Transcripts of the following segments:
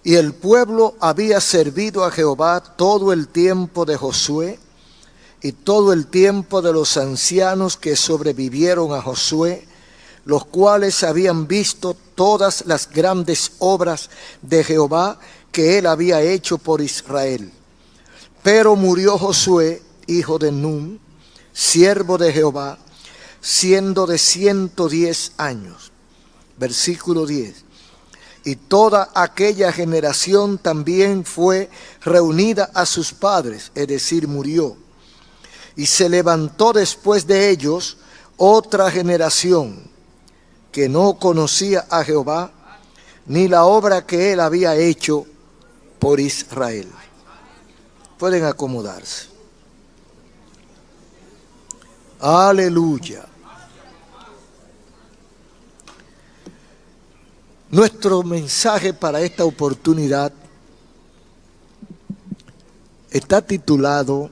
Y el pueblo había servido a Jehová todo el tiempo de Josué y todo el tiempo de los ancianos que sobrevivieron a Josué, los cuales habían visto todas las grandes obras de Jehová que él había hecho por Israel. Pero murió Josué, hijo de Nun, siervo de Jehová, siendo de 110 años. Versículo 10. Y toda aquella generación también fue reunida a sus padres, es decir, murió. Y se levantó después de ellos otra generación que no conocía a Jehová, ni la obra que él había hecho por Israel. Pueden acomodarse. Aleluya. Nuestro mensaje para esta oportunidad está titulado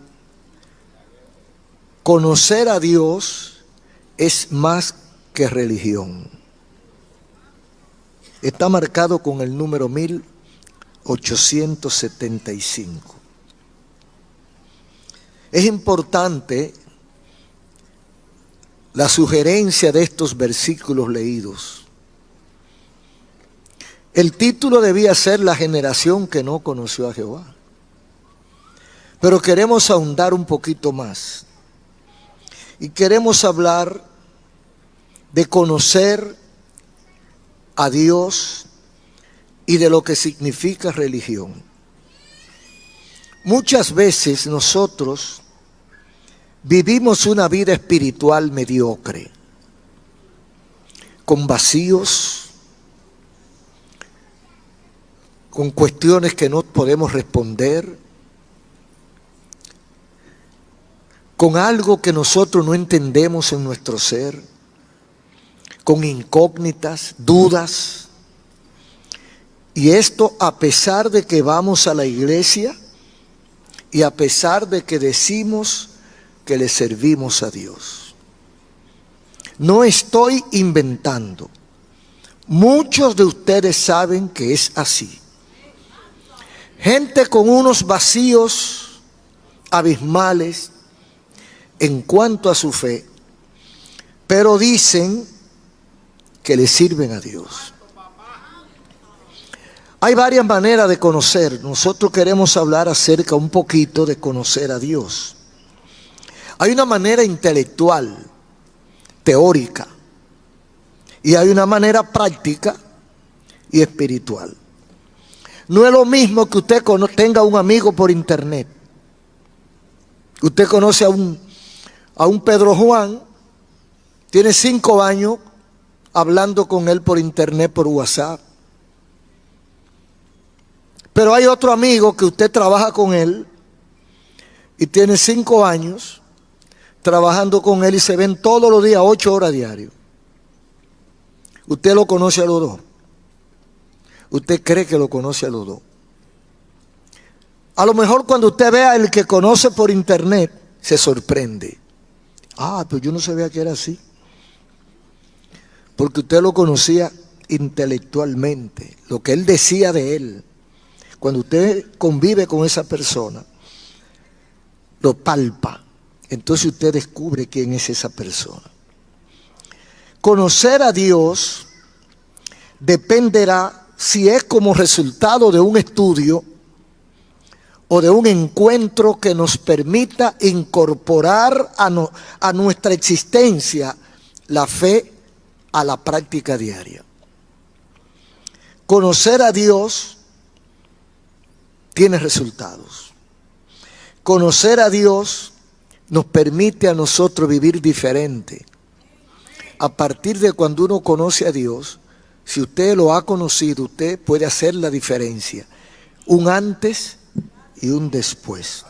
Conocer a Dios es más que religión. Está marcado con el número 1875. Es importante la sugerencia de estos versículos leídos. El título debía ser La generación que no conoció a Jehová. Pero queremos ahondar un poquito más. Y queremos hablar de conocer a Dios y de lo que significa religión. Muchas veces nosotros vivimos una vida espiritual mediocre, con vacíos, con cuestiones que no podemos responder, con algo que nosotros no entendemos en nuestro ser, con incógnitas, dudas. Y esto a pesar de que vamos a la iglesia y a pesar de que decimos que le servimos a Dios. No estoy inventando. Muchos de ustedes saben que es así. Gente con unos vacíos abismales en cuanto a su fe, pero dicen que le sirven a Dios. Hay varias maneras de conocer. Nosotros queremos hablar acerca un poquito de conocer a Dios. Hay una manera intelectual, teórica, y hay una manera práctica y espiritual. No es lo mismo que usted tenga un amigo por internet. Usted conoce a un Pedro Juan, tiene 5 años hablando con él por internet, por WhatsApp. Pero hay otro amigo que usted trabaja con él y tiene 5 años trabajando con él y se ven todos los días 8 horas diarias. Usted lo conoce a los dos. Usted cree que lo conoce a los dos. A lo mejor cuando usted vea el que conoce por internet, se sorprende. Pues yo no sabía que era así. Porque usted lo conocía intelectualmente, lo que él decía de él. Cuando usted convive con esa persona, lo palpa. Entonces usted descubre quién es esa persona. Conocer a Dios dependerá si es como resultado de un estudio o de un encuentro que nos permita incorporar a nuestra existencia la fe a la práctica diaria. Conocer a Dios tiene resultados. Conocer a Dios nos permite a nosotros vivir diferente. A partir de cuando uno conoce a Dios, si usted lo ha conocido, usted puede hacer la diferencia. Un antes y un después.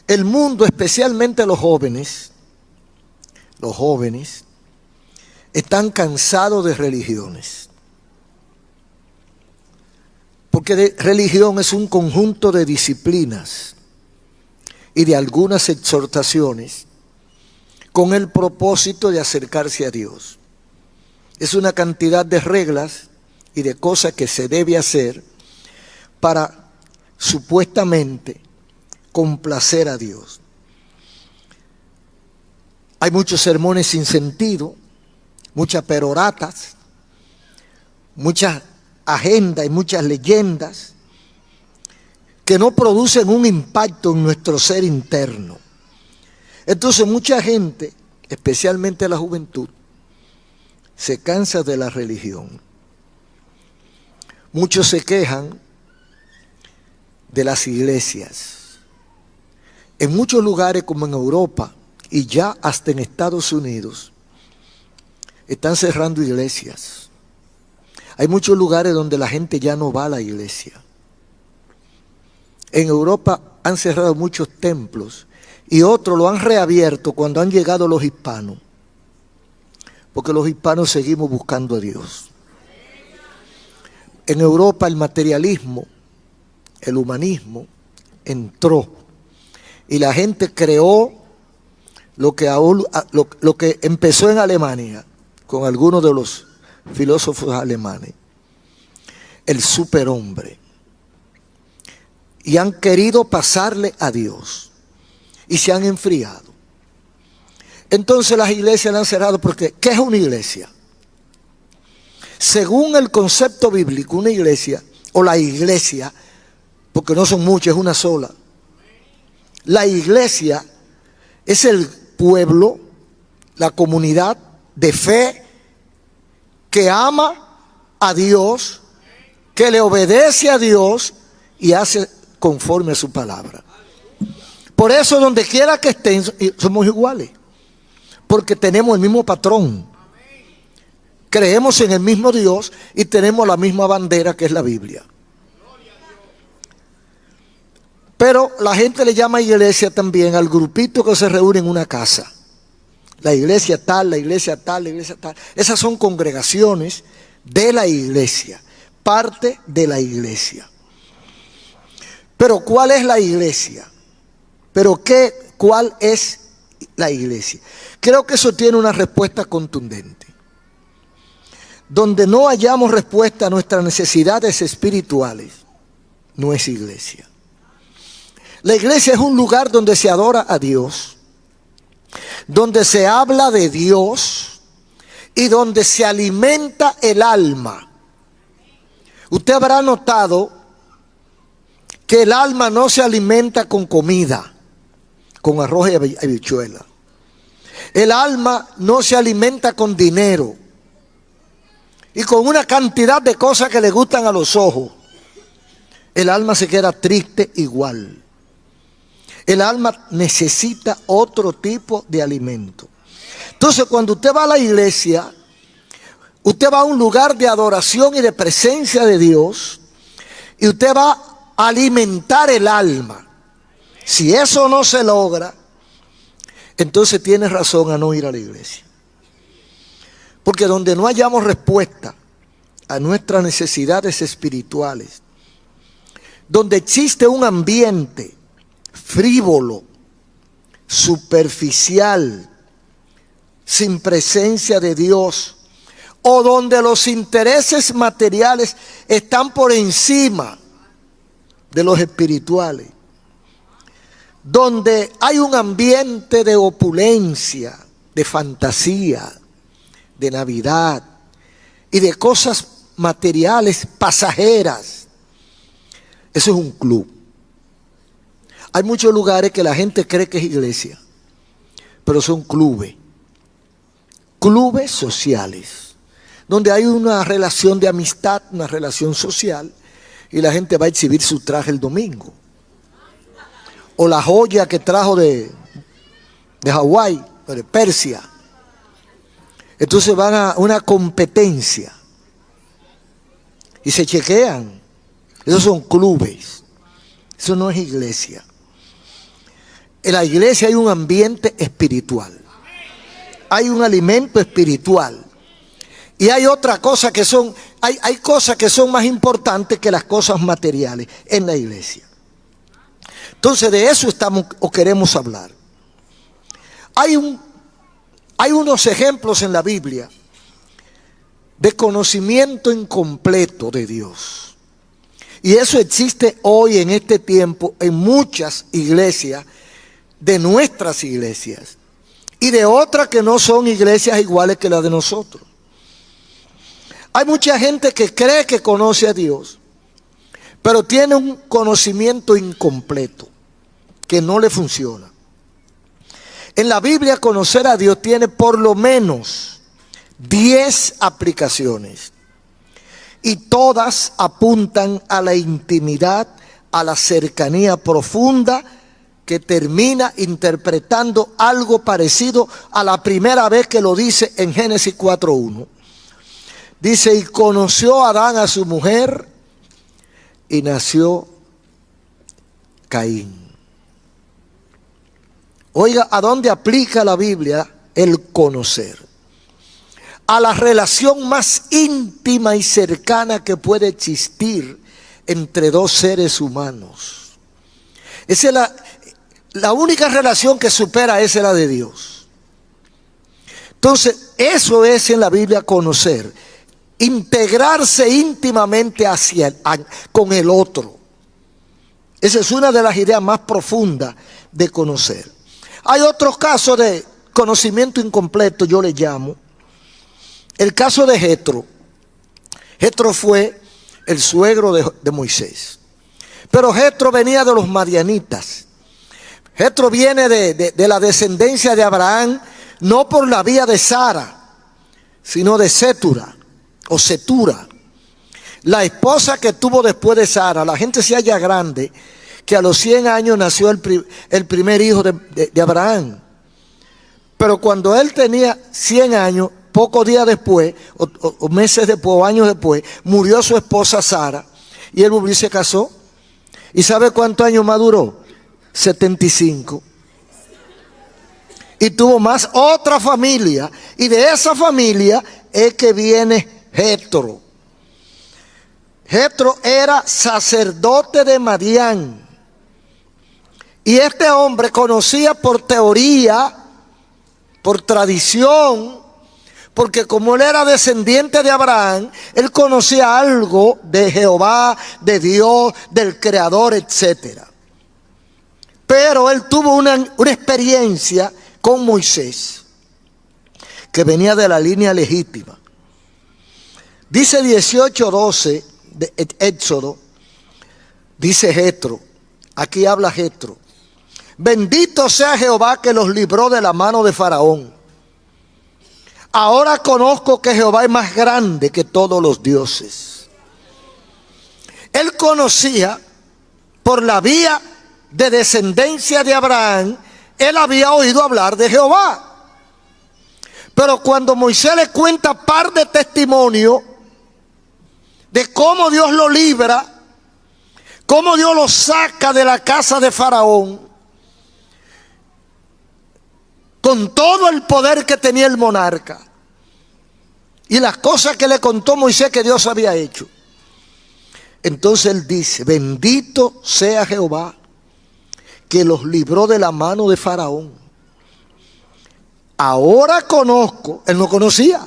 El mundo, especialmente los jóvenes, están cansados de religiones. Porque religión es un conjunto de disciplinas y de algunas exhortaciones con el propósito de acercarse a Dios. Es una cantidad de reglas y de cosas que se debe hacer para supuestamente complacer a Dios. Hay muchos sermones sin sentido, muchas peroratas, muchas agendas y muchas leyendas que no producen un impacto en nuestro ser interno. Entonces mucha gente, especialmente la juventud, se cansa de la religión. Muchos se quejan de las iglesias. En muchos lugares como en Europa y ya hasta en Estados Unidos están cerrando iglesias. Hay muchos lugares donde la gente ya no va a la iglesia. En Europa han cerrado muchos templos y otros lo han reabierto cuando han llegado los hispanos, porque los hispanos seguimos buscando a Dios. En Europa el materialismo, el humanismo entró y la gente creó lo que empezó en Alemania con algunos de los filósofos alemanes, el superhombre, y han querido pasarle a Dios y se han enfriado. Entonces las iglesias la han cerrado porque ¿qué es una iglesia? Según el concepto bíblico, una iglesia, o la iglesia, porque no son muchas, es una sola. La iglesia es el pueblo, la comunidad de fe que ama a Dios, que le obedece a Dios y hace conforme a su palabra. Por eso donde quiera que estén somos iguales, porque tenemos el mismo patrón, creemos en el mismo Dios y tenemos la misma bandera que es la Biblia. Pero la gente le llama iglesia también al grupito que se reúne en una casa. La iglesia tal, la iglesia tal, la iglesia tal. Esas son congregaciones de la iglesia, parte de la iglesia. Pero ¿cuál es la iglesia? ¿Cuál es la iglesia? Creo que eso tiene una respuesta contundente. Donde no hallamos respuesta a nuestras necesidades espirituales, no es iglesia. La iglesia es un lugar donde se adora a Dios, donde se habla de Dios y donde se alimenta el alma. Usted habrá notado que el alma no se alimenta con comida, con arroz y habichuela. El alma no se alimenta con dinero y con una cantidad de cosas que le gustan a los ojos. El alma se queda triste igual. El alma necesita otro tipo de alimento. Entonces, cuando usted va a la iglesia, usted va a un lugar de adoración y de presencia de Dios, y usted va a alimentar el alma. Si eso no se logra, entonces tiene razón a no ir a la iglesia. Porque donde no hallamos respuesta a nuestras necesidades espirituales, donde existe un ambiente frívolo, superficial, sin presencia de Dios, o donde los intereses materiales están por encima de los espirituales, donde hay un ambiente de opulencia, de fantasía, de Navidad y de cosas materiales pasajeras, eso es un club. Hay muchos lugares que la gente cree que es iglesia, pero son clubes sociales, donde hay una relación de amistad, una relación social, y la gente va a exhibir su traje el domingo, o la joya que trajo de Hawái, de Persia. Entonces van a una competencia y se chequean. Esos son clubes, eso no es iglesia. En la iglesia hay un ambiente espiritual, hay un alimento espiritual, y hay otra cosa que son, hay cosas que son más importantes que las cosas materiales en la iglesia. Entonces de eso estamos o queremos hablar. Hay unos ejemplos en la Biblia de conocimiento incompleto de Dios. Y eso existe hoy en este tiempo en muchas iglesias, de nuestras iglesias, y de otras que no son iglesias iguales que las de nosotros. Hay mucha gente que cree que conoce a Dios, pero tiene un conocimiento incompleto, que no le funciona. En la Biblia conocer a Dios tiene por lo menos 10 aplicaciones. Y todas apuntan a la intimidad, a la cercanía profunda, que termina interpretando algo parecido a la primera vez que lo dice en Génesis 4:1. Dice, y conoció Adán a su mujer y nació Caín. Oiga, ¿a dónde aplica la Biblia el conocer? A la relación más íntima y cercana que puede existir entre dos seres humanos. Esa es la única relación que supera esa es la de Dios. Entonces, eso es en la Biblia conocer. Integrarse íntimamente con el otro. Esa es una de las ideas más profundas de conocer. Hay otros casos de conocimiento incompleto, yo le llamo. El caso de Jetro. Jetro fue el suegro de Moisés. Pero Jetro venía de los madianitas. Jetro viene de la descendencia de Abraham, no por la vía de Sara, sino de Setura o Setura, la esposa que tuvo después de Sara. La gente se halla grande que a los 100 años nació el primer hijo de Abraham. Pero cuando él tenía 100 años, pocos días después, o meses después, o años después, murió su esposa Sara, y él volvió y se casó. ¿Y sabe cuántos años más duró? 75. Y tuvo más otra familia, y de esa familia es que viene Jetro. Jetro era sacerdote de Madián. Y este hombre conocía por teoría, por tradición, porque como él era descendiente de Abraham, él conocía algo de Jehová, de Dios, del Creador, etc. Pero él tuvo una experiencia con Moisés, que venía de la línea legítima. Dice 18:12 de Éxodo, dice Jetro, aquí habla Jetro: bendito sea Jehová que los libró de la mano de Faraón. Ahora conozco que Jehová es más grande que todos los dioses. Él conocía por la vía de descendencia de Abraham, él había oído hablar de Jehová. Pero cuando Moisés le cuenta par de testimonios de cómo Dios lo libra, cómo Dios lo saca de la casa de Faraón, con todo el poder que tenía el monarca, y las cosas que le contó Moisés que Dios había hecho, entonces él dice: bendito sea Jehová que los libró de la mano de Faraón. Ahora conozco, él no conocía.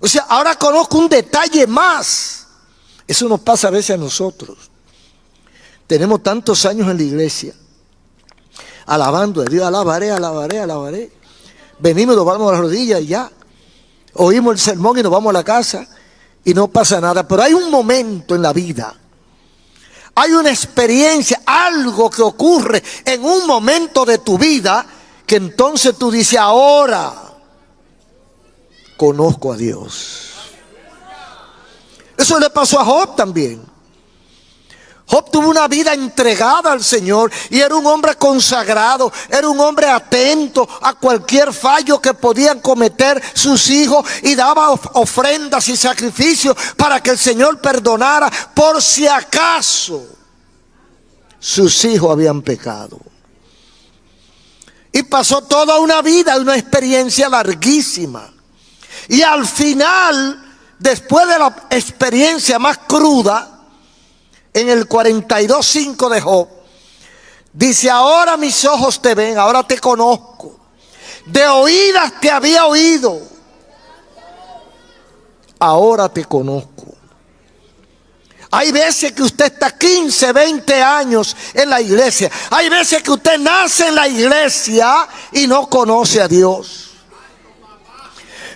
O sea, ahora conozco un detalle más. Eso nos pasa a veces a nosotros. Tenemos tantos años en la iglesia, alabando a Dios, alabaré, alabaré, alabaré. Venimos y nos vamos a las rodillas y ya. Oímos el sermón y nos vamos a la casa y no pasa nada. Pero hay un momento en la vida, hay una experiencia, algo que ocurre en un momento de tu vida, que entonces tú dices: ahora conozco a Dios. Eso le pasó a Job también. Job tuvo una vida entregada al Señor y era un hombre consagrado, era un hombre atento a cualquier fallo que podían cometer sus hijos, y daba ofrendas y sacrificios para que el Señor perdonara por si acaso sus hijos habían pecado. Y pasó toda una vida, una experiencia larguísima. Y al final, después de la experiencia más cruda, en el 42:5 de Job, dice: ahora mis ojos te ven, ahora te conozco. De oídas te había oído, ahora te conozco. Hay veces que usted está 15, 20 años en la iglesia. Hay veces que usted nace en la iglesia y no conoce a Dios.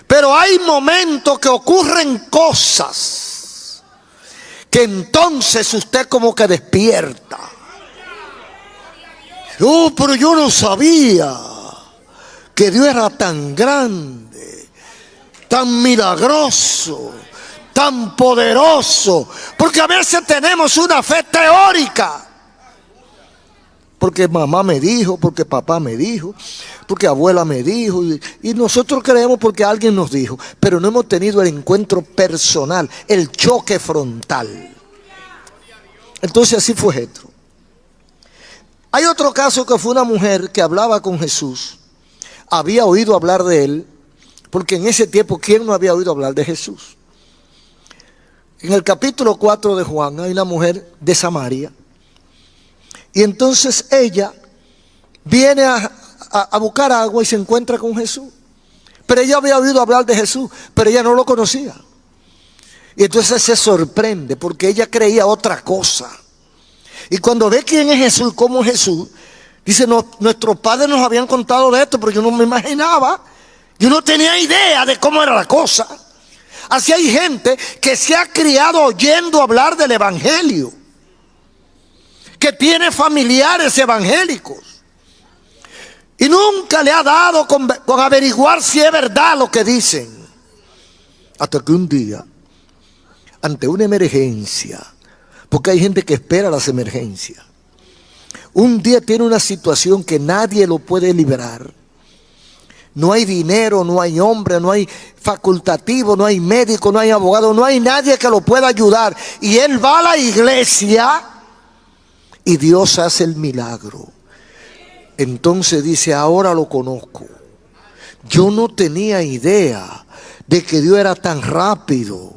Pero hay momentos que ocurren cosas que entonces usted como que despierta. Pero yo no sabía que Dios era tan grande, tan milagroso, tan poderoso. Porque a veces tenemos una fe teórica. Porque mamá me dijo, porque papá me dijo, porque abuela me dijo. Y nosotros creemos porque alguien nos dijo. Pero no hemos tenido el encuentro personal, el choque frontal. Entonces así fue Jetro. Hay otro caso que fue una mujer que hablaba con Jesús. Había oído hablar de él. Porque en ese tiempo, ¿quién no había oído hablar de Jesús? En el capítulo 4 de Juan hay una mujer de Samaria. Y entonces ella viene a buscar agua y se encuentra con Jesús. Pero ella había oído hablar de Jesús, pero ella no lo conocía. Y entonces se sorprende porque ella creía otra cosa. Y cuando ve quién es Jesús, cómo es Jesús, dice, no, nuestros padres nos habían contado de esto, pero yo no me imaginaba. Yo no tenía idea de cómo era la cosa. Así hay gente que se ha criado oyendo hablar del evangelio, que tiene familiares evangélicos y nunca le ha dado con averiguar si es verdad lo que dicen. Hasta que un día, ante una emergencia, porque hay gente que espera las emergencias, un día tiene una situación que nadie lo puede liberar. No hay dinero, no hay hombre, no hay facultativo, no hay médico, no hay abogado, no hay nadie que lo pueda ayudar. Y él va a la iglesia y Dios hace el milagro. Entonces dice, ahora lo conozco. Yo no tenía idea de que Dios era tan rápido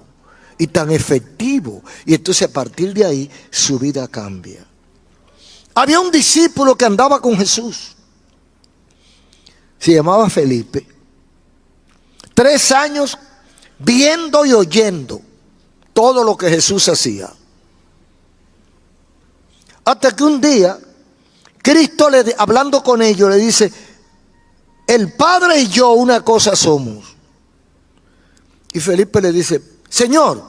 y tan efectivo. Y entonces a partir de ahí su vida cambia. Había un discípulo que andaba con Jesús. Se llamaba Felipe. 3 años viendo y oyendo todo lo que Jesús hacía. Hasta que un día, Cristo, hablando con ellos, le dice, el Padre y yo una cosa somos. Y Felipe le dice, Señor,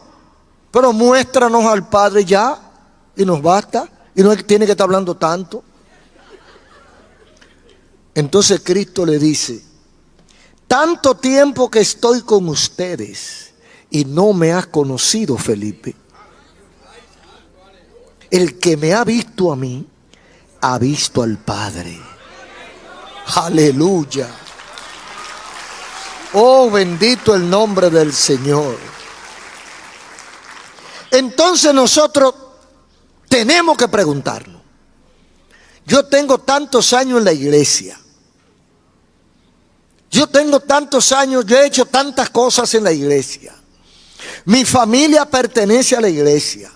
pero muéstranos al Padre ya, y nos basta, y no tiene que estar hablando tanto. Entonces Cristo le dice, tanto tiempo que estoy con ustedes y no me has conocido, Felipe. El que me ha visto a mí, ha visto al Padre. Aleluya. Oh, bendito el nombre del Señor. Entonces nosotros tenemos que preguntarnos. Yo tengo tantos años en la iglesia. Yo tengo tantos años, yo he hecho tantas cosas en la iglesia. Mi familia pertenece a la iglesia.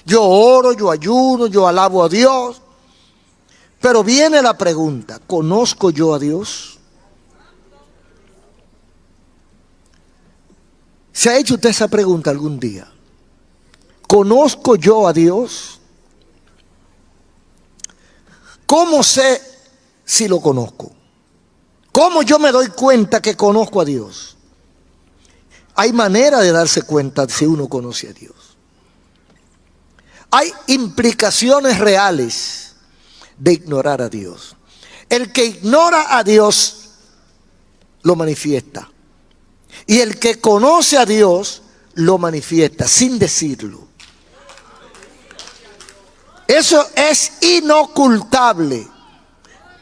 Yo oro, yo ayuno, yo alabo a Dios. Pero viene la pregunta, ¿conozco yo a Dios? ¿Se ha hecho usted esa pregunta algún día? ¿Conozco yo a Dios? ¿Cómo sé si lo conozco? ¿Cómo yo me doy cuenta que conozco a Dios? Hay manera de darse cuenta si uno conoce a Dios. Hay implicaciones reales de ignorar a Dios. El que ignora a Dios lo manifiesta. Y el que conoce a Dios lo manifiesta sin decirlo. Eso es inocultable.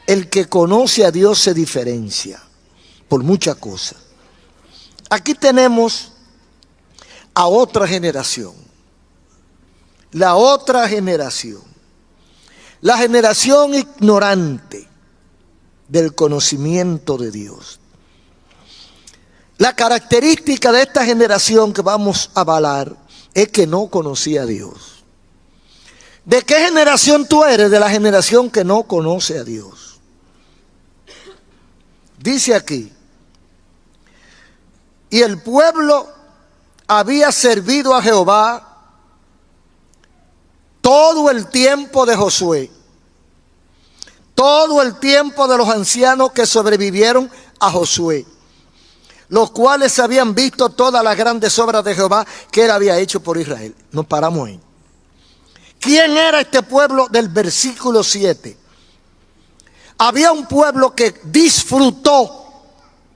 El que conoce a Dios se diferencia por muchas cosas. Aquí tenemos a otra generación. La otra generación. La generación ignorante del conocimiento de Dios. La característica de esta generación que vamos a avalar es que no conocía a Dios. ¿De qué generación tú eres? De la generación que no conoce a Dios. Dice aquí, y el pueblo había servido a Jehová todo el tiempo de Josué, todo el tiempo de los ancianos que sobrevivieron a Josué, los cuales habían visto todas las grandes obras de Jehová que él había hecho por Israel. Nos paramos ahí. ¿Quién era este pueblo del versículo 7? Había un pueblo que disfrutó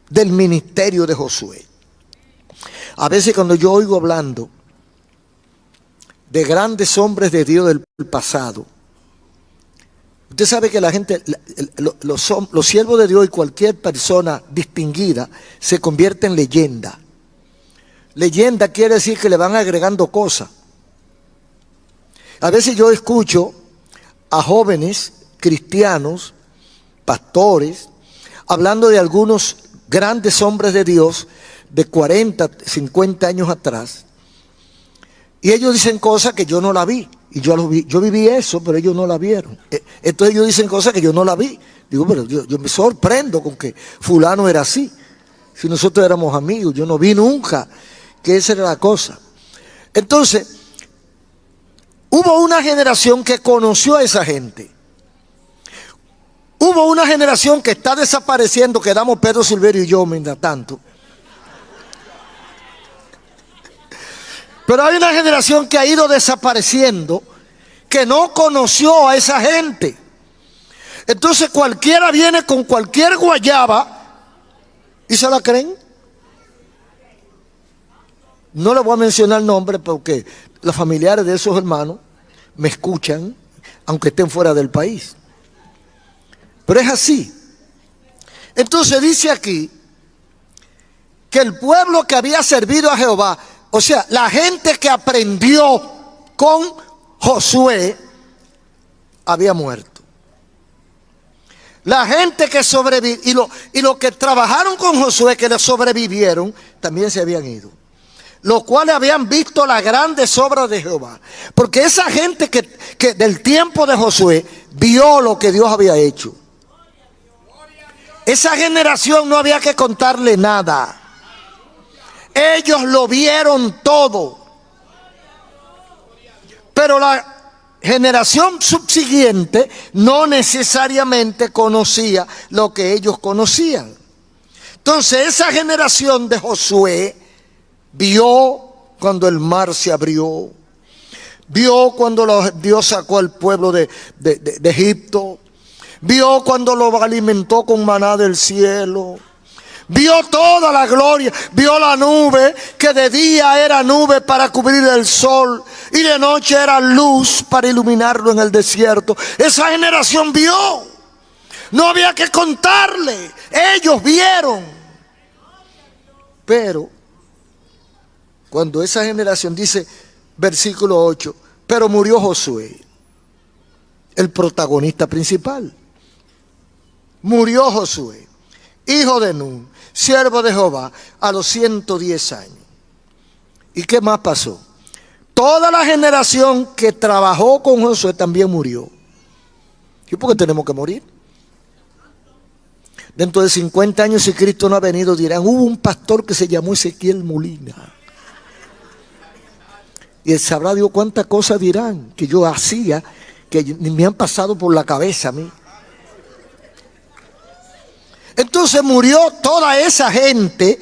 del ministerio de Josué. A veces cuando yo oigo hablando de grandes hombres de Dios del pasado, usted sabe que la gente, los siervos de Dios y cualquier persona distinguida se convierte en leyenda. Leyenda quiere decir que le van agregando cosas. A veces yo escucho a jóvenes cristianos, pastores, hablando de algunos grandes hombres de Dios de 40, 50 años atrás, y ellos dicen cosas que yo no la vi. Y yo viví eso, pero ellos no la vieron. Entonces ellos dicen cosas que yo no la vi. Digo, pero yo me sorprendo con que fulano era así. Si nosotros éramos amigos, yo no vi nunca que esa era la cosa. Entonces, hubo una generación que conoció a esa gente. Hubo una generación que está desapareciendo, quedamos Pedro Silverio y yo mientras tanto. Pero hay una generación que ha ido desapareciendo, que no conoció a esa gente. Entonces cualquiera viene con cualquier guayaba y se la creen. No le voy a mencionar el nombre porque los familiares de esos hermanos me escuchan, aunque estén fuera del país. Pero es así. Entonces dice aquí que el pueblo que había servido a Jehová, o sea, la gente que aprendió con Josué, había muerto. La gente que sobrevivió, y los que trabajaron con Josué, que le sobrevivieron, también se habían ido. Los cuales habían visto las grandes obras de Jehová. Porque esa gente que del tiempo de Josué vio lo que Dios había hecho. Esa generación no había que contarle nada. Ellos lo vieron todo. Pero la generación subsiguiente no necesariamente conocía lo que ellos conocían. Entonces esa generación de Josué vio cuando el mar se abrió, vio cuando Dios sacó al pueblo de Egipto, vio cuando lo alimentó con maná del cielo, vio toda la gloria, vio la nube, que de día era nube para cubrir el sol y de noche era luz para iluminarlo en el desierto. Esa generación vio, no había que contarle, ellos vieron. Pero cuando esa generación dice, versículo 8, pero murió Josué, el protagonista principal. Murió Josué, hijo de Nun, siervo de Jehová, a los 110 años. ¿Y qué más pasó? Toda la generación que trabajó con Josué también murió. ¿Y por qué tenemos que morir? Dentro de 50 años, si Cristo no ha venido, dirán, hubo un pastor que se llamó Ezequiel Molina. Y él sabrá Dios cuántas cosas dirán que yo hacía, que ni me han pasado por la cabeza a mí. Entonces murió toda esa gente,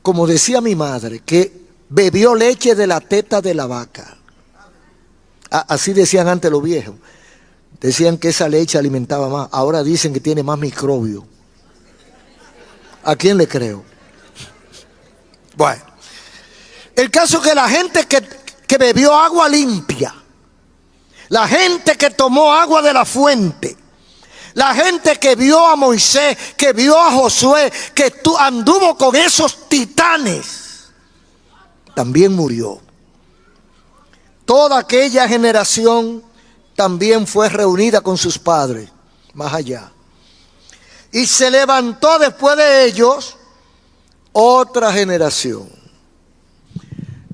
como decía mi madre, que bebió leche de la teta de la vaca. Así decían antes los viejos. Decían que esa leche alimentaba más. Ahora dicen que tiene más microbio. ¿A quién le creo? Bueno, el caso es que la gente que bebió agua limpia, la gente que tomó agua de la fuente, la gente que vio a Moisés, que vio a Josué, que anduvo con esos titanes, también murió. Toda aquella generación también fue reunida con sus padres, más allá. Y se levantó después de ellos otra generación.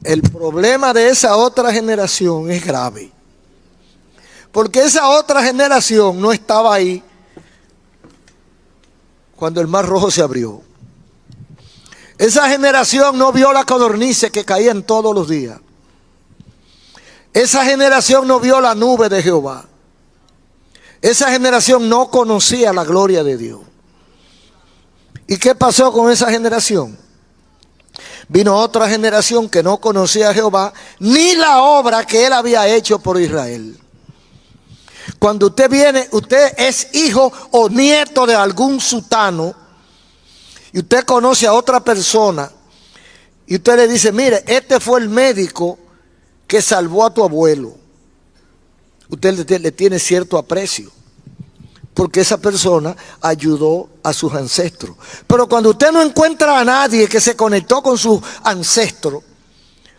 El problema de esa otra generación es grave. Porque esa otra generación no estaba ahí cuando el mar rojo se abrió. Esa generación no vio la codornices que caían todos los días. Esa generación no vio la nube de Jehová. Esa generación no conocía la gloria de Dios. ¿Y qué pasó con esa generación? Vino otra generación que no conocía a Jehová ni la obra que él había hecho por Israel. Cuando usted viene, usted es hijo o nieto de algún sultano y usted conoce a otra persona y usted le dice, mire, este fue el médico que salvó a tu abuelo. Usted le tiene cierto aprecio porque esa persona ayudó a sus ancestros. Pero cuando usted no encuentra a nadie que se conectó con sus ancestros,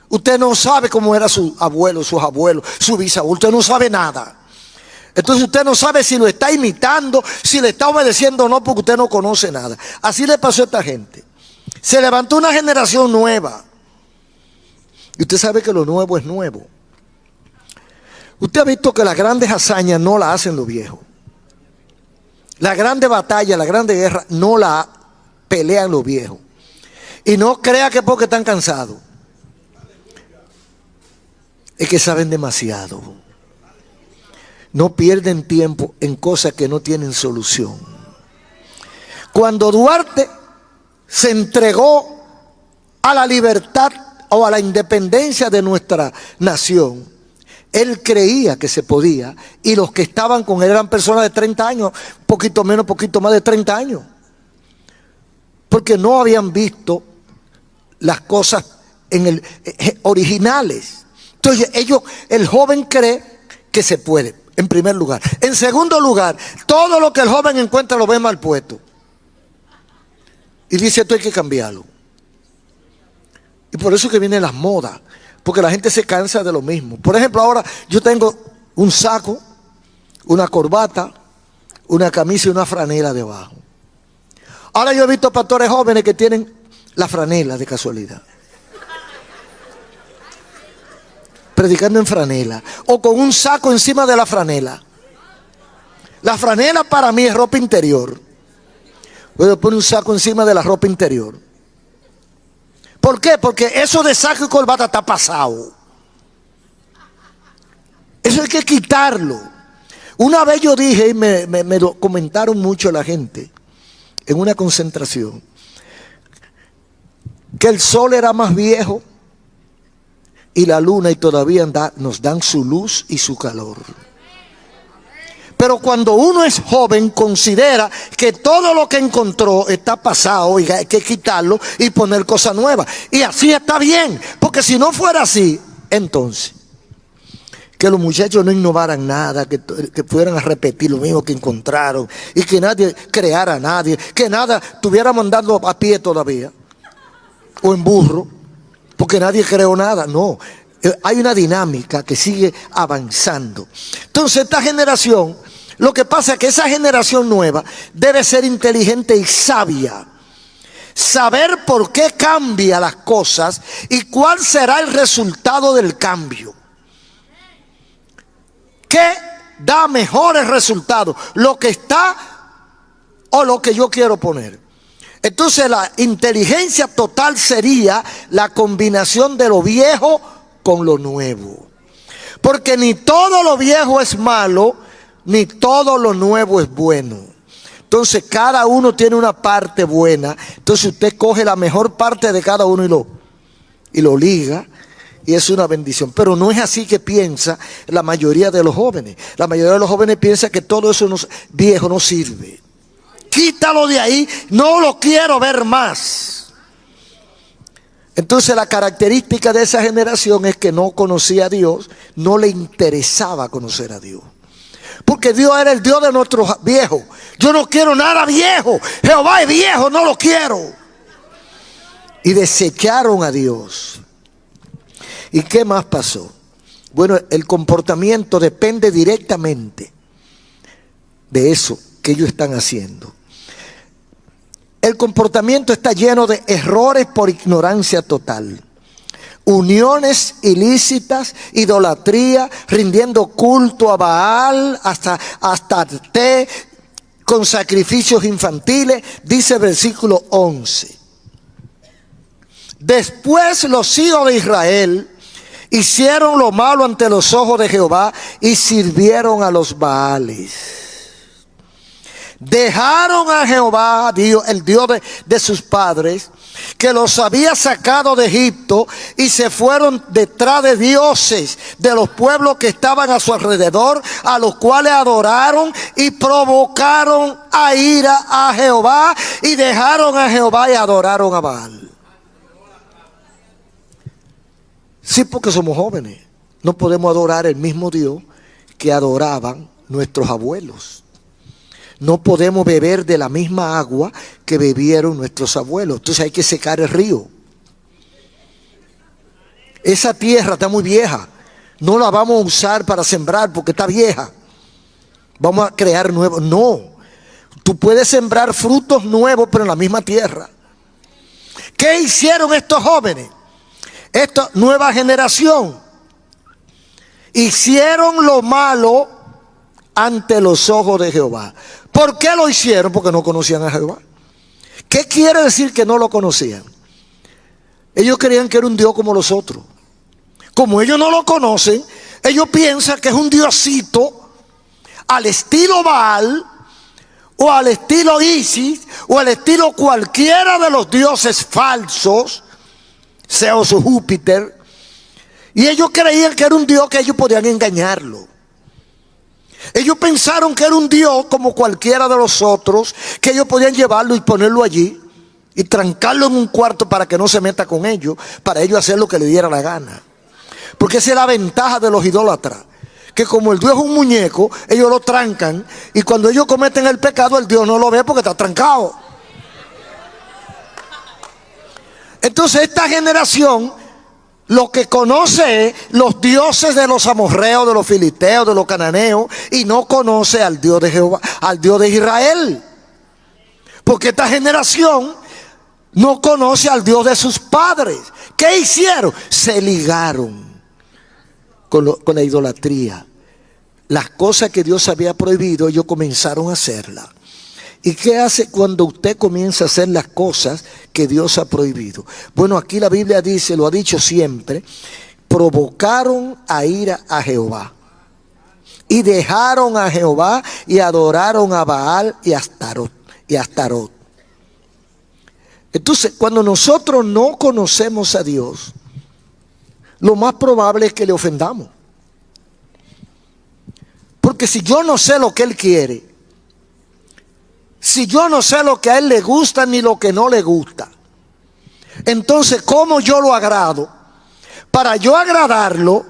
usted no sabe cómo era su abuelo, sus abuelos, su bisabuelo, usted no sabe nada. Entonces usted no sabe si lo está imitando, si le está obedeciendo o no, porque usted no conoce nada. Así le pasó a esta gente. Se levantó una generación nueva. Y usted sabe que lo nuevo es nuevo. Usted ha visto que las grandes hazañas no las hacen los viejos. La grande batalla, la grande guerra, no la pelean los viejos. Y no crea que porque están cansados. Es que saben demasiado. No pierden tiempo en cosas que no tienen solución. Cuando Duarte se entregó a la libertad o a la independencia de nuestra nación, él creía que se podía, y los que estaban con él eran personas de 30 años, poquito menos, poquito más de 30 años, porque no habían visto las cosas originales. Entonces el joven cree que se puede. En primer lugar. En segundo lugar, todo lo que el joven encuentra lo ve mal puesto. Y dice, esto hay que cambiarlo. Y por eso es que vienen las modas. Porque la gente se cansa de lo mismo. Por ejemplo, ahora yo tengo un saco, una corbata, una camisa y una franela debajo. Ahora yo he visto pastores jóvenes que tienen la franela de casualidad. Predicando en franela o con un saco encima de la franela. La franela para mí es ropa interior. Voy a poner un saco encima de la ropa interior. ¿Por qué? Porque eso de saco y corbata está pasado. Eso hay que quitarlo. Una vez yo dije, y me lo comentaron mucho la gente en una concentración, que el sol era más viejo y la luna y todavía nos dan su luz y su calor. Pero cuando uno es joven considera que todo lo que encontró está pasado y hay que quitarlo y poner cosas nuevas. Y así está bien, porque si no fuera así, entonces que los muchachos no innovaran nada, que fueran a repetir lo mismo que encontraron y que nadie creara a nadie, que nada estuviéramos andando a pie todavía o en burro. Porque nadie creó nada, no. Hay una dinámica que sigue avanzando. Entonces esta generación, lo que pasa es que esa generación nueva debe ser inteligente y sabia. Saber por qué cambia las cosas y cuál será el resultado del cambio. ¿Qué da mejores resultados? ¿Lo que está o lo que yo quiero poner? Entonces la inteligencia total sería la combinación de lo viejo con lo nuevo. Porque ni todo lo viejo es malo, ni todo lo nuevo es bueno. Entonces cada uno tiene una parte buena. Entonces usted coge la mejor parte de cada uno y lo liga. Y es una bendición. Pero no es así que piensa la mayoría de los jóvenes. La mayoría de los jóvenes piensa que todo eso viejo no sirve. Quítalo de ahí, no lo quiero ver más. Entonces la característica de esa generación es que no conocía a Dios, no le interesaba conocer a Dios. Porque Dios era el Dios de nuestros viejos. Yo no quiero nada viejo. Jehová es viejo, no lo quiero. Y desecharon a Dios. ¿Y qué más pasó? Bueno, el comportamiento depende directamente de eso que ellos están haciendo. El comportamiento está lleno de errores por ignorancia total. Uniones ilícitas, idolatría, rindiendo culto a Baal, hasta Arte, con sacrificios infantiles, dice el versículo 11. Después los hijos de Israel hicieron lo malo ante los ojos de Jehová y sirvieron a los Baales. Dejaron a Jehová, el Dios de sus padres, que los había sacado de Egipto, y se fueron detrás de dioses de los pueblos que estaban a su alrededor, a los cuales adoraron y provocaron a ira a Jehová, y dejaron a Jehová y adoraron a Baal. Sí, porque somos jóvenes. No podemos adorar el mismo Dios que adoraban nuestros abuelos. No podemos beber de la misma agua que bebieron nuestros abuelos. Entonces hay que secar el río. Esa tierra está muy vieja. No la vamos a usar para sembrar porque está vieja. Vamos a crear nuevos. No. Tú puedes sembrar frutos nuevos, pero en la misma tierra. ¿Qué hicieron estos jóvenes? Esta nueva generación hicieron lo malo ante los ojos de Jehová. ¿Por qué lo hicieron? Porque no conocían a Jehová. ¿Qué quiere decir que no lo conocían? Ellos creían que era un Dios como los otros. Como ellos no lo conocen, ellos piensan que es un diosito al estilo Baal, o al estilo Isis, o al estilo cualquiera de los dioses falsos, Zeus o Júpiter. Y ellos creían que era un Dios que ellos podían engañarlo. Ellos pensaron que era un Dios como cualquiera de los otros, que ellos podían llevarlo y ponerlo allí y trancarlo en un cuarto para que no se meta con ellos, para ellos hacer lo que le diera la gana. Porque esa es la ventaja de los idólatras, que como el Dios es un muñeco, ellos lo trancan, y cuando ellos cometen el pecado, el Dios no lo ve porque está trancado. Entonces esta generación lo que conoce es los dioses de los amorreos, de los filisteos, de los cananeos, y no conoce al Dios de Jehová, al Dios de Israel. Porque esta generación no conoce al Dios de sus padres. ¿Qué hicieron? Se ligaron con la idolatría. Las cosas que Dios había prohibido, ellos comenzaron a hacerlas. ¿Y qué hace cuando usted comienza a hacer las cosas que Dios ha prohibido? Bueno, aquí la Biblia dice, lo ha dicho siempre, provocaron a ira a Jehová. Y dejaron a Jehová y adoraron a Baal y a Astarot. Entonces, cuando nosotros no conocemos a Dios, lo más probable es que le ofendamos. Porque si yo no sé lo que Él quiere, si yo no sé lo que a Él le gusta ni lo que no le gusta, entonces ¿cómo yo lo agrado? Para yo agradarlo,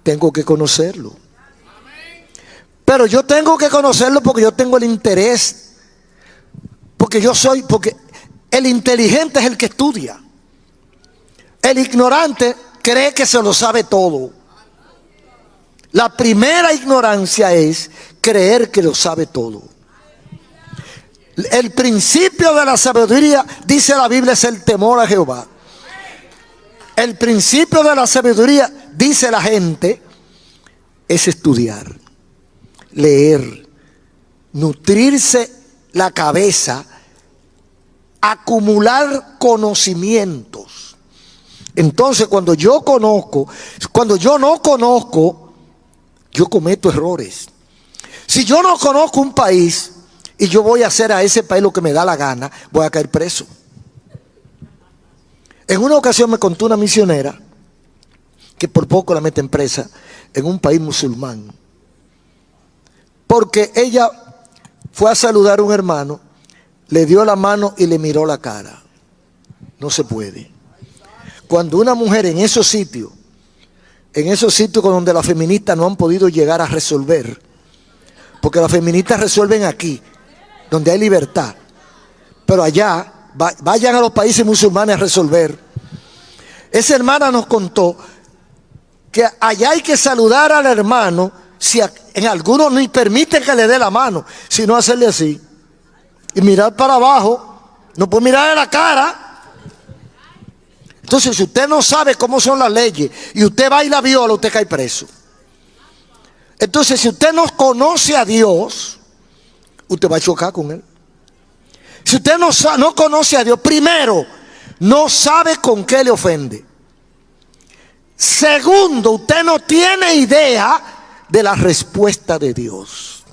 tengo que conocerlo. Pero yo tengo que conocerlo porque yo tengo el interés. Porque el inteligente es el que estudia. El ignorante cree que se lo sabe todo. La primera ignorancia es creer que lo sabe todo. El principio de la sabiduría, dice la Biblia, es el temor a Jehová. El principio de la sabiduría, dice la gente, es estudiar, leer, nutrirse la cabeza, acumular conocimientos. Entonces, cuando yo no conozco, yo cometo errores. Si yo no conozco un país y yo voy a hacer a ese país lo que me da la gana, voy a caer preso. En una ocasión me contó una misionera que por poco la meten presa en un país musulmán, porque ella fue a saludar a un hermano, le dio la mano y le miró la cara. No se puede. Cuando una mujer en esos sitios con donde las feministas no han podido llegar a resolver, porque las feministas resuelven aquí, donde hay libertad, pero allá, vayan a los países musulmanes a resolver. Esa hermana nos contó que allá hay que saludar al hermano, si en algunos ni permiten que le dé la mano, sino hacerle así, y mirar para abajo, no puede mirar en la cara. Entonces, si usted no sabe cómo son las leyes y usted va y la viola, usted cae preso. Entonces, si usted no conoce a Dios, usted va a chocar con Él. Si usted no conoce a Dios, primero, no sabe con qué le ofende. Segundo, usted no tiene idea de la respuesta de Dios.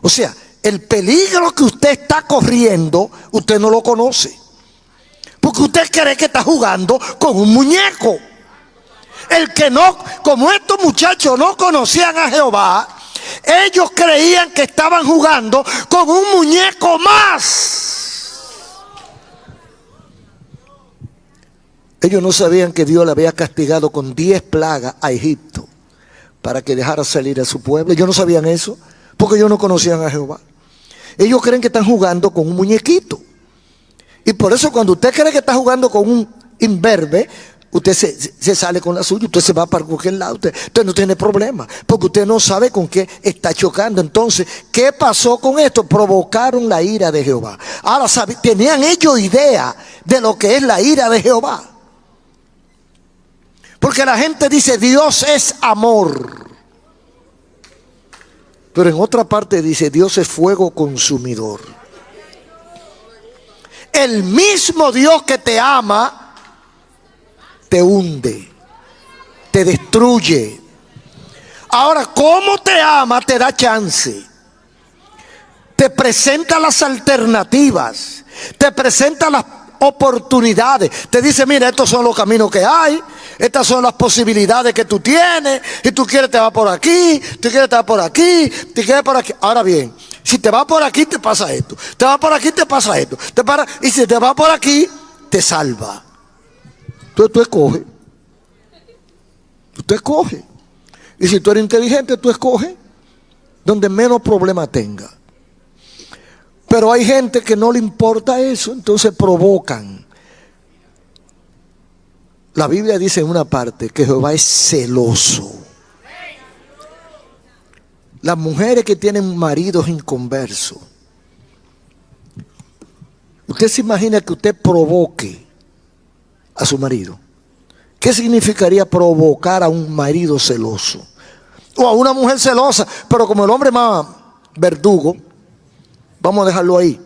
O sea, el peligro que usted está corriendo, usted no lo conoce. Porque usted cree que está jugando con un muñeco. El que no, como estos muchachos no conocían a Jehová, ellos creían que estaban jugando con un muñeco más. Ellos no sabían que Dios le había castigado con 10 plagas a Egipto para que dejara salir a su pueblo. Ellos no sabían eso porque ellos no conocían a Jehová. Ellos creen que están jugando con un muñequito. Y por eso cuando usted cree que está jugando con un imberbe, usted se sale con la suya, usted se va para cualquier lado, usted no tiene problema, porque usted no sabe con qué está chocando. Entonces, ¿qué pasó con esto? Provocaron la ira de Jehová. Ahora, ¿tenían ellos idea de lo que es la ira de Jehová? Porque la gente dice, Dios es amor. Pero en otra parte dice, Dios es fuego consumidor. El mismo Dios que te ama, te hunde, te destruye. Ahora, ¿cómo te ama? Te da chance. Te presenta las alternativas, te presenta las oportunidades. Te dice, mira, estos son los caminos que hay, estas son las posibilidades que tú tienes. Si tú quieres te vas por aquí, tú quieres te vas por aquí, tú quieres por aquí. Ahora bien, si te vas por aquí te pasa esto, te vas por aquí te pasa esto, y si te vas por aquí te salva. Entonces tú escoges. Tú escoges. Y si tú eres inteligente, tú escoges donde menos problema tenga. Pero hay gente que no le importa eso, entonces provocan. La Biblia dice en una parte que Jehová es celoso. Las mujeres que tienen maridos inconversos, usted se imagina que usted provoque a su marido. ¿Qué significaría provocar a un marido celoso? O a una mujer celosa, pero como el hombre más verdugo, vamos a dejarlo ahí.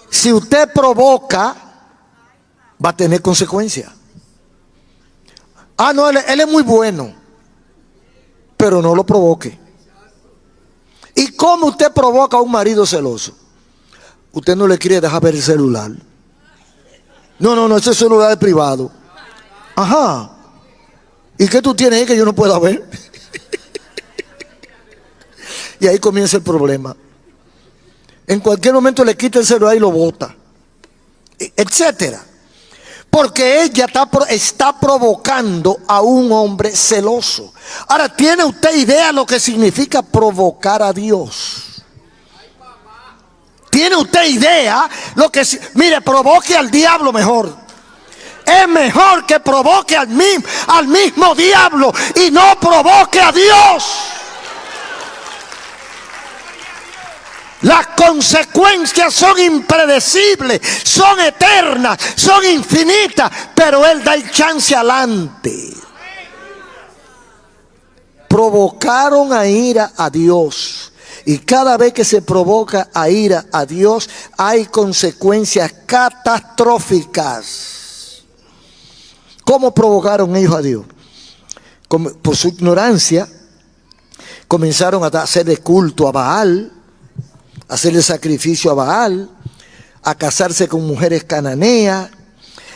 Si usted provoca, va a tener consecuencias. Ah, no, él es muy bueno, pero no lo provoque. ¿Y cómo usted provoca a un marido celoso? Usted no le quiere dejar ver el celular. No, ese celular es privado. Ajá. ¿Y qué tú tienes ahí que yo no pueda ver? Y ahí comienza el problema. En cualquier momento le quita el celular y lo bota, etcétera. Porque ella está provocando a un hombre celoso. Ahora, ¿tiene usted idea de lo que significa provocar a Dios? ¿Tiene usted idea lo que... Mire, provoque al diablo mejor. Es mejor que provoque al mismo diablo y no provoque a Dios. Las consecuencias son impredecibles, son eternas, son infinitas, pero Él da el chance adelante. Provocaron a ira a Dios. Y cada vez que se provoca a ira a Dios, hay consecuencias catastróficas. ¿Cómo provocaron ellos a Dios? Por su ignorancia, comenzaron a hacerle culto a Baal, a hacerle sacrificio a Baal, a casarse con mujeres cananeas,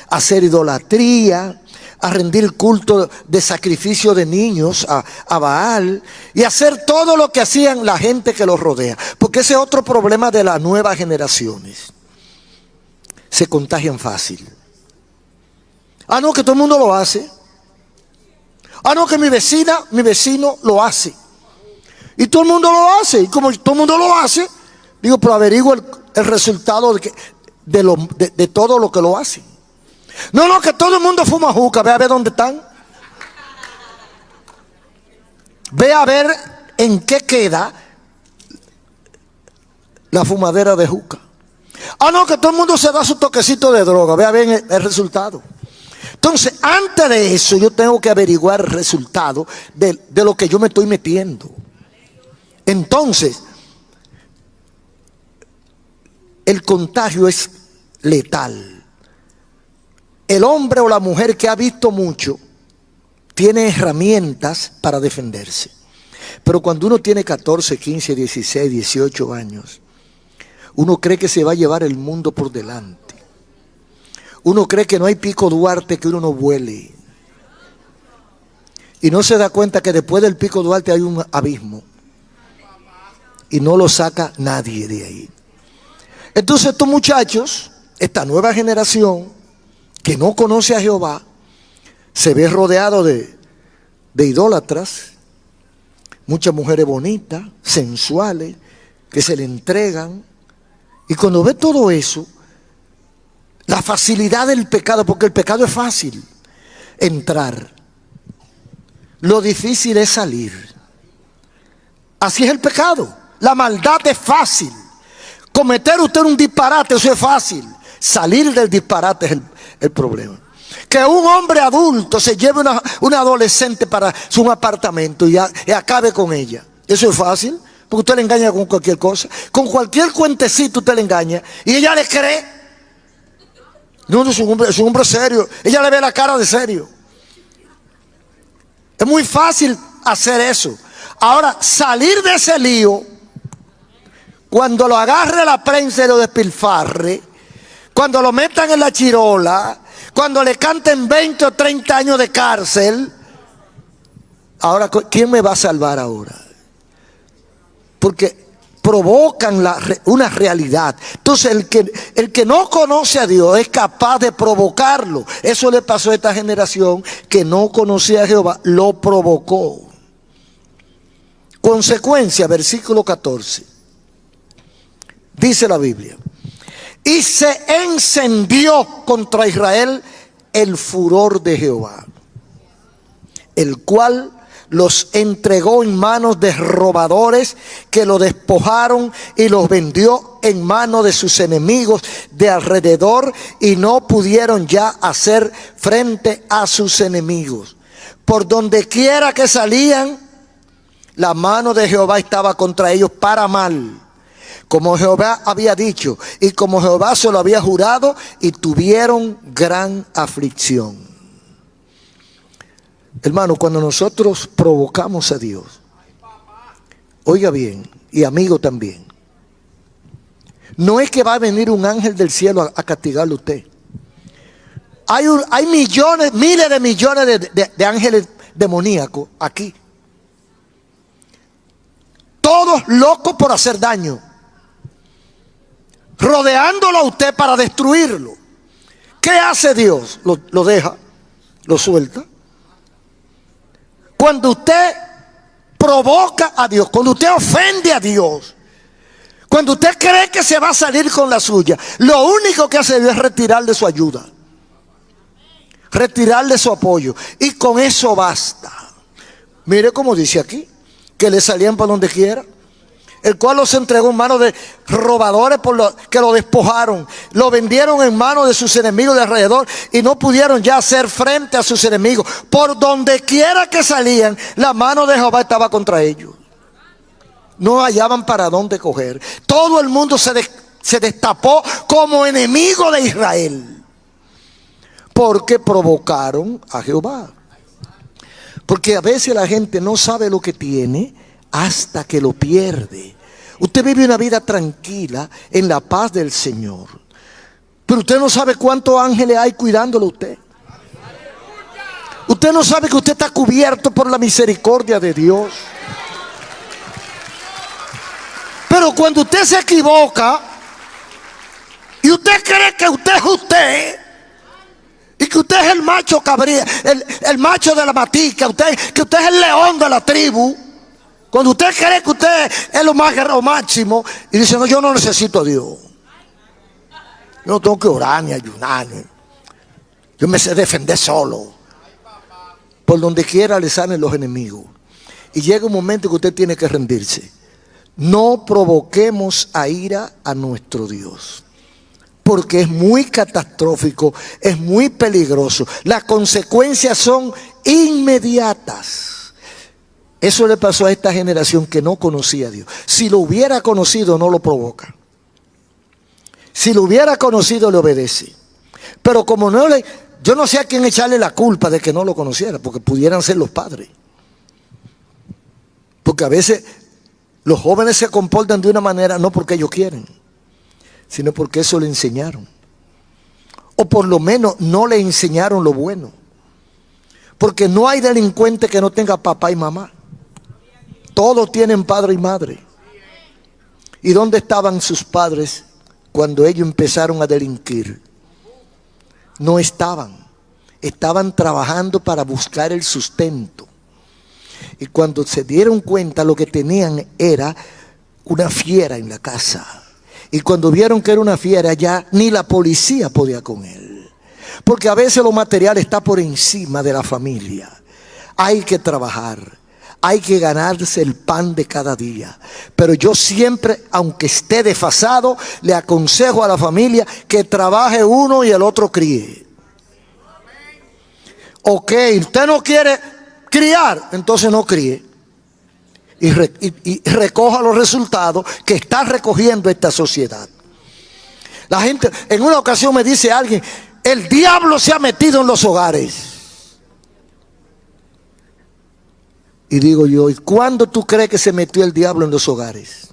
a hacer idolatría, a rendir culto de sacrificio de niños a Baal y hacer todo lo que hacían la gente que los rodea. Porque ese es otro problema de las nuevas generaciones. Se contagian fácil. Ah, no, que todo el mundo lo hace. Ah, no, que mi vecino lo hace. Y todo el mundo lo hace. Y como todo el mundo lo hace, digo, pero averiguo el resultado de todo lo que lo hacen. No, que todo el mundo fuma juca. Ve a ver dónde están. Ve a ver en qué queda la fumadera de juca. Ah, no, que todo el mundo se da su toquecito de droga. Ve a ver el resultado. Entonces, antes de eso, yo tengo que averiguar el resultado de lo que yo me estoy metiendo. Entonces, el contagio es letal. El hombre o la mujer que ha visto mucho tiene herramientas para defenderse. Pero cuando uno tiene 14, 15, 16, 18 años, uno cree que se va a llevar el mundo por delante. Uno cree que no hay Pico Duarte que uno no vuele. Y no se da cuenta que después del Pico Duarte hay un abismo. Y no lo saca nadie de ahí. Entonces estos muchachos, esta nueva generación que no conoce a Jehová, se ve rodeado de idólatras, muchas mujeres bonitas, sensuales, que se le entregan. Y cuando ve todo eso, la facilidad del pecado, porque el pecado es fácil, entrar. Lo difícil es salir. Así es el pecado. La maldad es fácil. Cometer usted un disparate, eso es fácil. Salir del disparate es el problema. Que un hombre adulto se lleve una adolescente para su apartamento y acabe con ella. Eso es fácil, porque usted le engaña con cualquier cosa. Con cualquier cuentecito usted le engaña y ella le cree. No, es un hombre serio. Ella le ve la cara de serio. Es muy fácil hacer eso. Ahora, salir de ese lío, cuando lo agarre la prensa y lo despilfarre, cuando lo metan en la chirola, cuando le canten 20 o 30 años de cárcel, ahora, ¿quién me va a salvar ahora? Porque provocan una realidad. Entonces el que no conoce a Dios es capaz de provocarlo. Eso le pasó a esta generación que no conocía a Jehová, lo provocó. Consecuencia, versículo 14. Dice la Biblia: y se encendió contra Israel el furor de Jehová, el cual los entregó en manos de robadores que lo despojaron y los vendió en manos de sus enemigos de alrededor, y no pudieron ya hacer frente a sus enemigos. Por donde quiera que salían, la mano de Jehová estaba contra ellos para mal, como Jehová había dicho y como Jehová se lo había jurado, y tuvieron gran aflicción. Hermano, cuando nosotros provocamos a Dios, oiga bien, y amigo también, no es que va a venir un ángel del cielo a castigarle a usted. Hay millones, miles de millones de ángeles demoníacos aquí, todos locos por hacer daño, rodeándolo a usted para destruirlo. ¿Qué hace Dios? Lo deja, lo suelta. Cuando usted provoca a Dios, cuando usted ofende a Dios, cuando usted cree que se va a salir con la suya, lo único que hace Dios es retirarle su ayuda, retirarle su apoyo, y con eso basta. Mire cómo dice aquí, que le salían por donde quiera, el cual los entregó en manos de robadores que lo despojaron, lo vendieron en manos de sus enemigos de alrededor, y no pudieron ya hacer frente a sus enemigos. Por donde quiera que salían, la mano de Jehová estaba contra ellos. No hallaban para dónde coger. Todo el mundo se destapó como enemigo de Israel, porque provocaron a Jehová. Porque a veces la gente no sabe lo que tiene hasta que lo pierde. Usted vive una vida tranquila en la paz del Señor, pero usted no sabe cuántos ángeles hay cuidándolo a usted. Usted no sabe que usted está cubierto por la misericordia de Dios. Pero cuando usted se equivoca y usted cree que usted es usted, y que usted es el macho cabría, el macho de la matica, que usted es el león de la tribu, cuando usted cree que usted es lo máximo, y dice: no, yo no necesito a Dios, yo no tengo que orar ni ayunar, yo me sé defender solo. Por donde quiera le salen los enemigos, y llega un momento que usted tiene que rendirse. No provoquemos a ira a nuestro Dios, porque es muy catastrófico, es muy peligroso. Las consecuencias son inmediatas. Eso le pasó a esta generación que no conocía a Dios. Si lo hubiera conocido, no lo provoca. Si lo hubiera conocido, le obedece. Pero como no le... Yo no sé a quién echarle la culpa de que no lo conociera, porque pudieran ser los padres. Porque a veces los jóvenes se comportan de una manera no porque ellos quieren, sino porque eso le enseñaron. O por lo menos no le enseñaron lo bueno. Porque no hay delincuente que no tenga papá y mamá. Todos tienen padre y madre. ¿Y dónde estaban sus padres cuando ellos empezaron a delinquir? No estaban. Estaban trabajando para buscar el sustento. Y cuando se dieron cuenta, lo que tenían era una fiera en la casa. Y cuando vieron que era una fiera, ya ni la policía podía con él. Porque a veces lo material está por encima de la familia. Hay que trabajar. Hay que ganarse el pan de cada día. Pero yo siempre, aunque esté desfasado, le aconsejo a la familia que trabaje uno y el otro críe. Ok, usted no quiere criar, entonces no críe. Y recoja los resultados que está recogiendo esta sociedad. La gente, en una ocasión me dice alguien, el diablo se ha metido en los hogares. Y digo yo, ¿y cuándo tú crees que se metió el diablo en los hogares?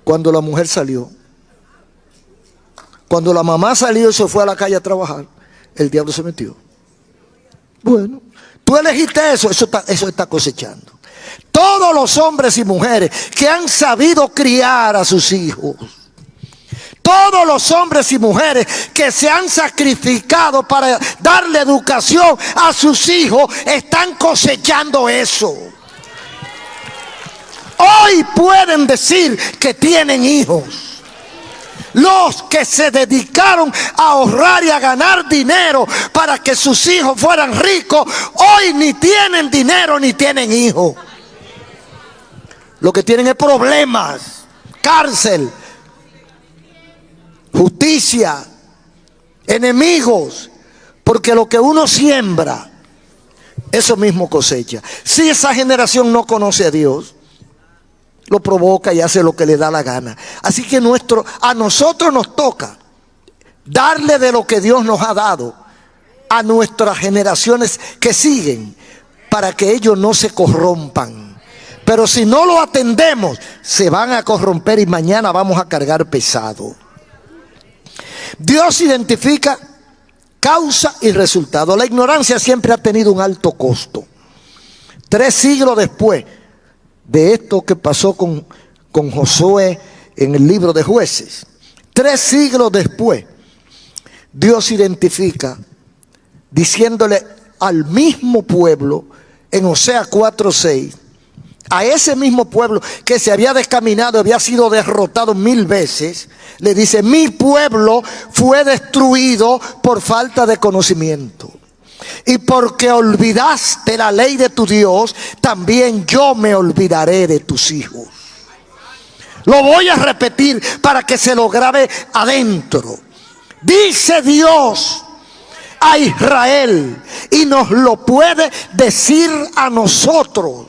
Cuando la mujer salió. Cuando la mamá salió y se fue a la calle a trabajar, el diablo se metió. Bueno, tú elegiste eso está cosechando. Todos los hombres y mujeres que han sabido criar a sus hijos, todos los hombres y mujeres que se han sacrificado para darle educación a sus hijos, están cosechando eso. Hoy pueden decir que tienen hijos. Los que se dedicaron a ahorrar y a ganar dinero para que sus hijos fueran ricos, hoy ni tienen dinero ni tienen hijos. Lo que tienen es problemas, cárcel, justicia, enemigos, porque lo que uno siembra, eso mismo cosecha. Si esa generación no conoce a Dios, lo provoca y hace lo que le da la gana. Así que a nosotros nos toca darle de lo que Dios nos ha dado a nuestras generaciones que siguen, para que ellos no se corrompan. Pero si no lo atendemos, se van a corromper y mañana vamos a cargar pesado. Dios identifica causa y resultado. La ignorancia siempre ha tenido un alto costo. 3 siglos después de esto que pasó con Josué en el libro de Jueces, 3 siglos después, Dios identifica diciéndole al mismo pueblo en Oseas 4:6, a ese mismo pueblo que se había descaminado, había sido derrotado 1000 veces, le dice: mi pueblo fue destruido por falta de conocimiento. Y porque olvidaste la ley de tu Dios, también yo me olvidaré de tus hijos. Lo voy a repetir para que se lo grabe adentro. Dice Dios a Israel, y nos lo puede decir a nosotros,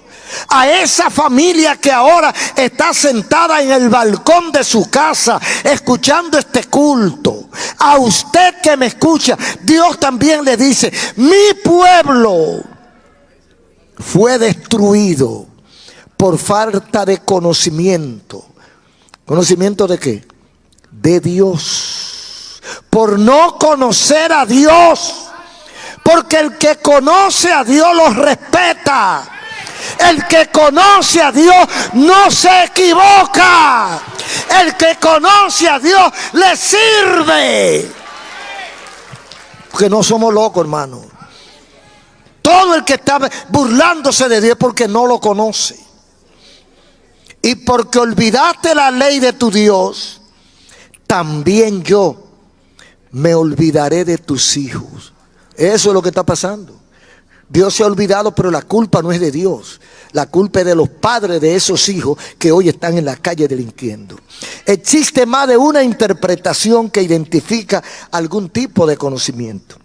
a esa familia que ahora está sentada en el balcón de su casa escuchando este culto. A usted que me escucha, Dios también le dice: mi pueblo fue destruido por falta de conocimiento. ¿Conocimiento de qué? De Dios. Por no conocer a Dios. Porque el que conoce a Dios lo respeta. El que conoce a Dios no se equivoca. El que conoce a Dios le sirve. Porque no somos locos, hermano. Todo el que está burlándose de Dios es porque no lo conoce. Y porque olvidaste la ley de tu Dios, también yo me olvidaré de tus hijos. Eso es lo que está pasando. Dios se ha olvidado, pero la culpa no es de Dios. La culpa es de los padres de esos hijos que hoy están en la calle delinquiendo. Existe más de una interpretación que identifica algún tipo de conocimiento.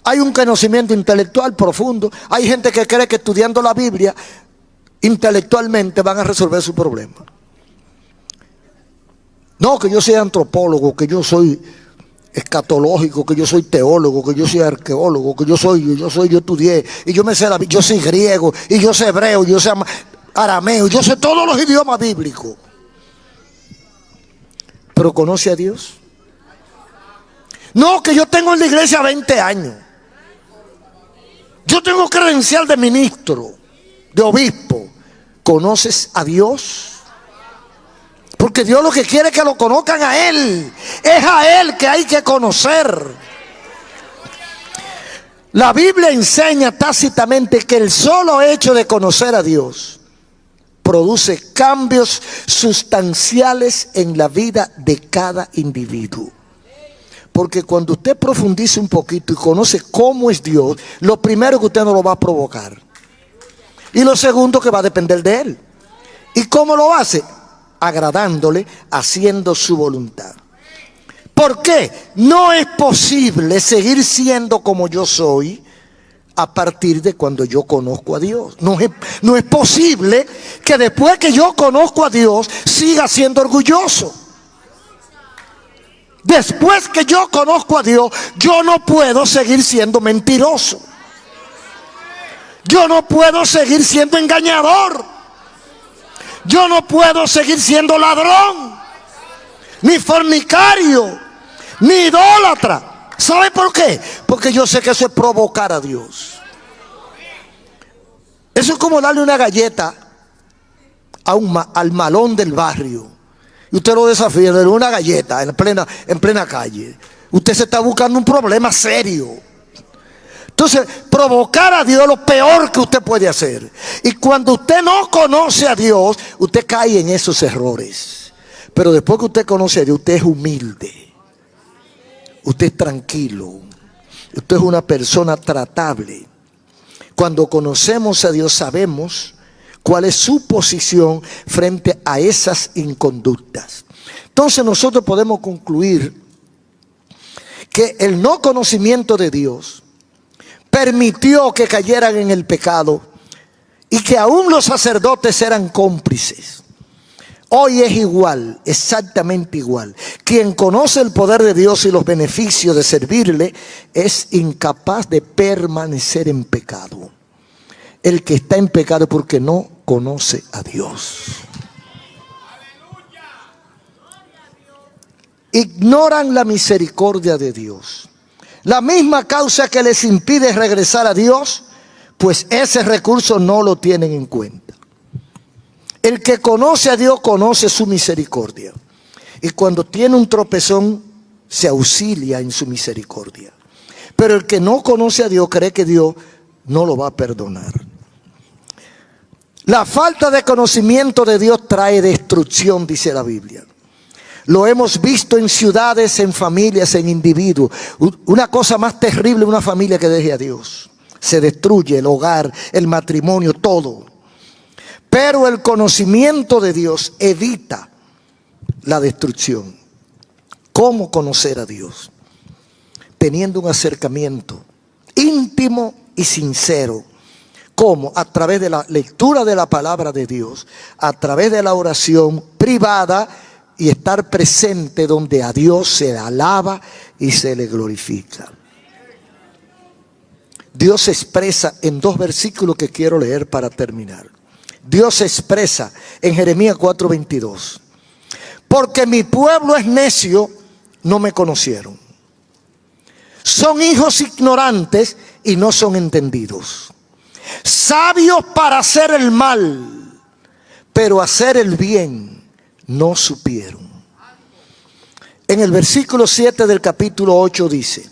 Hay un conocimiento intelectual profundo. Hay gente que cree que estudiando la Biblia intelectualmente van a resolver su problema. No, que yo soy antropólogo, que yo soy escatológico, que yo soy teólogo, que yo soy arqueólogo, que yo estudié, y yo me sé yo soy griego, y yo sé hebreo, yo sé arameo, yo sé todos los idiomas bíblicos. Pero ¿conoce a Dios? No, que yo tengo en la iglesia 20 años. Yo tengo credencial de ministro, de obispo. ¿Conoces a Dios? Porque Dios lo que quiere es que lo conozcan a Él. Es a Él que hay que conocer. La Biblia enseña tácitamente que el solo hecho de conocer a Dios produce cambios sustanciales en la vida de cada individuo. Porque cuando usted profundiza un poquito y conoce cómo es Dios, lo primero que usted no lo va a provocar. Y lo segundo que va a depender de Él. ¿Y cómo lo hace? Agradándole, haciendo su voluntad. ¿Por qué? No es posible seguir siendo como yo soy a partir de cuando yo conozco a Dios. No es posible que después que yo conozco a Dios siga siendo orgulloso. Después que yo conozco a Dios, yo no puedo seguir siendo mentiroso. Yo no puedo seguir siendo engañador. Yo no puedo seguir siendo ladrón, ni fornicario, ni idólatra. ¿Sabe por qué? Porque yo sé que eso es provocar a Dios. Eso es como darle una galleta al malón del barrio. Y usted lo desafía, darle una galleta en plena calle. Usted se está buscando un problema serio. Entonces, provocar a Dios es lo peor que usted puede hacer. Y cuando usted no conoce a Dios, usted cae en esos errores. Pero después que usted conoce a Dios, usted es humilde. Usted es tranquilo. Usted es una persona tratable. Cuando conocemos a Dios, sabemos cuál es su posición frente a esas inconductas. Entonces nosotros podemos concluir que el no conocimiento de Dios permitió que cayeran en el pecado y que aún los sacerdotes eran cómplices. Hoy es igual, exactamente igual. Quien conoce el poder de Dios y los beneficios de servirle es incapaz de permanecer en pecado. El que está en pecado es porque no conoce a Dios. Ignoran la misericordia de Dios. La misma causa que les impide regresar a Dios, pues ese recurso no lo tienen en cuenta. El que conoce a Dios conoce su misericordia. Y cuando tiene un tropezón, se auxilia en su misericordia. Pero el que no conoce a Dios cree que Dios no lo va a perdonar. La falta de conocimiento de Dios trae destrucción, dice la Biblia. Lo hemos visto en ciudades, en familias, en individuos. Una cosa más terrible, una familia que deje a Dios. Se destruye el hogar, el matrimonio, todo. Pero el conocimiento de Dios evita la destrucción. ¿Cómo conocer a Dios? Teniendo un acercamiento íntimo y sincero. ¿Cómo? A través de la lectura de la palabra de Dios, a través de la oración privada y estar presente donde a Dios se le alaba y se le glorifica. Dios se expresa en dos versículos que quiero leer para terminar. Dios se expresa en Jeremías 4:22. Porque mi pueblo es necio, no me conocieron. Son hijos ignorantes y no son entendidos. Sabios para hacer el mal, pero hacer el bien no supieron. En el versículo 7 del capítulo 8 dice: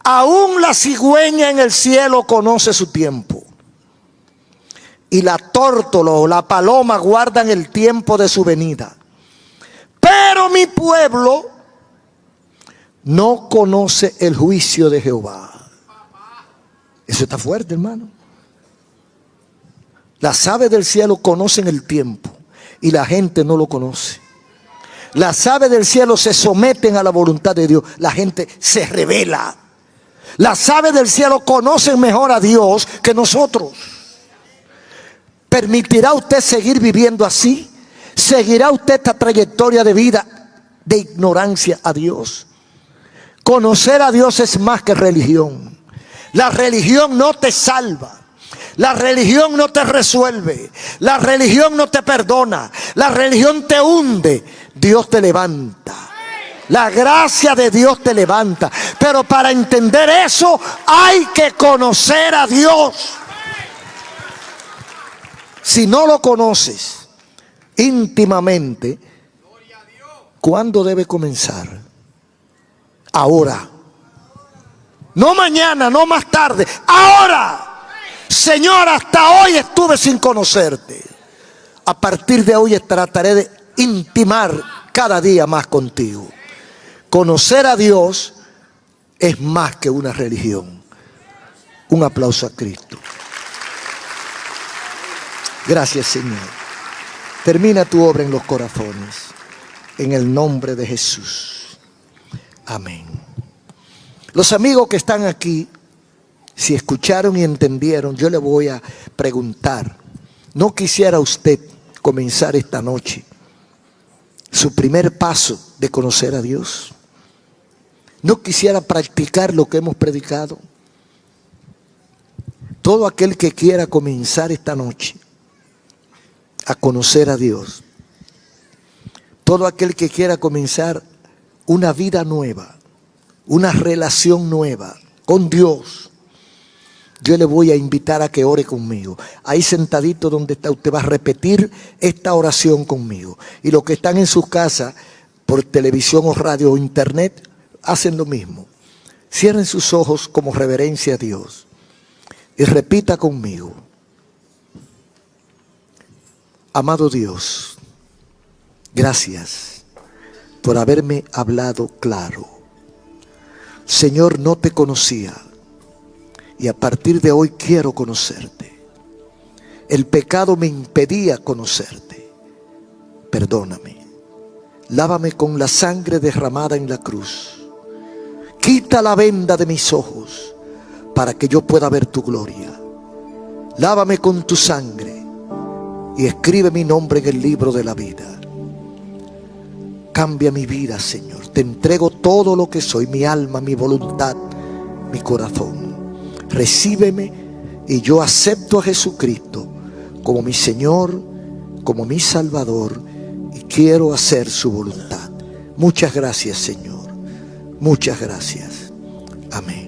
aún la cigüeña en el cielo conoce su tiempo, y la tórtola o la paloma guardan el tiempo de su venida. Pero mi pueblo no conoce el juicio de Jehová. Eso está fuerte, hermano. Las aves del cielo conocen el tiempo y la gente no lo conoce. Las aves del cielo se someten a la voluntad de Dios, la gente se rebela. Las aves del cielo conocen mejor a Dios que nosotros. ¿Permitirá usted seguir viviendo así? ¿Seguirá usted esta trayectoria de vida de ignorancia a Dios. Conocer a Dios es más que religión. La religión no te salva. La religión no te resuelve. La religión no te perdona. La religión te hunde. Dios te levanta. La gracia de Dios te levanta. Pero para entender eso hay que conocer a Dios. Si no lo conoces íntimamente, ¿cuándo debe comenzar? Ahora. No mañana, no más tarde. Ahora. Señor, hasta hoy estuve sin conocerte. A partir de hoy trataré de intimar cada día más contigo. Conocer a Dios es más que una religión. Un aplauso a Cristo. Gracias, Señor. Termina tu obra en los corazones. En el nombre de Jesús. Amén. Los amigos que están aquí, si escucharon y entendieron, yo le voy a preguntar, ¿no quisiera usted comenzar esta noche su primer paso de conocer a Dios? ¿No quisiera practicar lo que hemos predicado? Todo aquel que quiera comenzar esta noche a conocer a Dios, todo aquel que quiera comenzar una vida nueva, una relación nueva con Dios, yo le voy a invitar a que ore conmigo. Ahí sentadito donde está, usted va a repetir esta oración conmigo. Y los que están en sus casas, por televisión o radio o internet, hacen lo mismo. Cierren sus ojos como reverencia a Dios. Y repita conmigo. Amado Dios, gracias por haberme hablado claro. Señor, no te conocía. Y a partir de hoy quiero conocerte. El pecado me impedía conocerte. Perdóname. Lávame con la sangre derramada en la cruz. Quita la venda de mis ojos para que yo pueda ver tu gloria. Lávame con tu sangre y escribe mi nombre en el libro de la vida. Cambia mi vida, Señor. Te entrego todo lo que soy, mi alma, mi voluntad, mi corazón. Recíbeme y yo acepto a Jesucristo como mi Señor, como mi Salvador, y quiero hacer su voluntad. Muchas gracias, Señor. Muchas gracias. Amén.